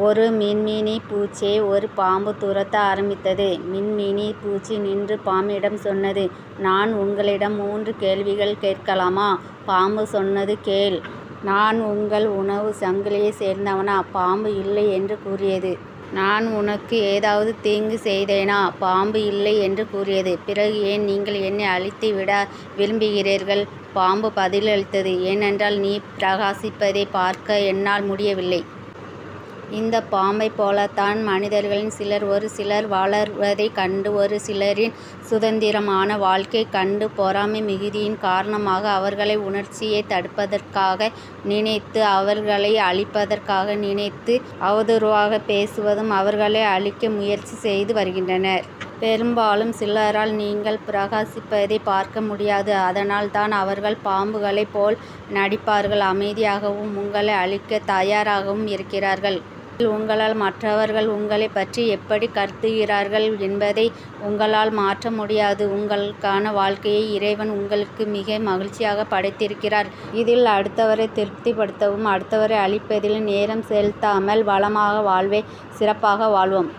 ஒரு மின்மினி பூச்சியை ஒரு பாம்பு துரத்த ஆரம்பித்தது. மின்மினி பூச்சி நின்று பாம்பிடம் சொன்னது, நான் உங்களிடம் 3 கேள்விகள் கேட்கலாமா? பாம்பு சொன்னது, கேள். நான் உங்கள் உணவு சங்கிலியை சேர்ந்தவனா? பாம்பு இல்லை என்று கூறியது. நான் உனக்கு ஏதாவது தீங்கு செய்தேனா? பாம்பு இல்லை என்று கூறியது. பிறகு ஏன் நீங்கள் என்னை அழித்து விட விரும்புகிறீர்கள்? பாம்பு பதிலளித்தது, ஏனென்றால் நீ பிரகாசிப்பதை பார்க்க என்னால் முடியவில்லை. இந்த பாம்பை போலத்தான் மனிதர்களில் சிலர் ஒரு சிலர் வளர்வதைக் கண்டு ஒரு சிலரின் சுதந்திரமான வாழ்க்கை கண்டு பொறாமை மிகுதியின் காரணமாக அவர்களை உணர்ச்சியை தடுப்பதற்காக நினைத்து அவர்களை அழிப்பதற்காக நினைத்து அவதூறாக பேசுவதும் அவர்களை அழிக்க முயற்சி செய்து வருகின்றனர். பெரும்பாலும் சிலரால் நீங்கள் பிரகாசிப்பதை பார்க்க முடியாது. அதனால் தான் அவர்கள் பாம்புகளைப் போல் நடிப்பார்கள். அமைதியாகவும் உங்களை அழிக்க தயாராகவும் இருக்கிறார்கள். உங்களால் மற்றவர்கள் உங்களை பற்றி எப்படி கருதுகிறார்கள் என்பதை உங்களால் மாற்ற முடியாது. உங்களுக்கான வாழ்க்கையை இறைவன் உங்களுக்கு மிக மகிழ்ச்சியாக படைத்திருக்கிறார். இதில் அடுத்தவரை திருப்திப்படுத்தவும் அடுத்தவரை அழிப்பதில் நேரம் செலுத்தாமல் வளமாக வாழ்வே சிறப்பாக வாழ்வோம்.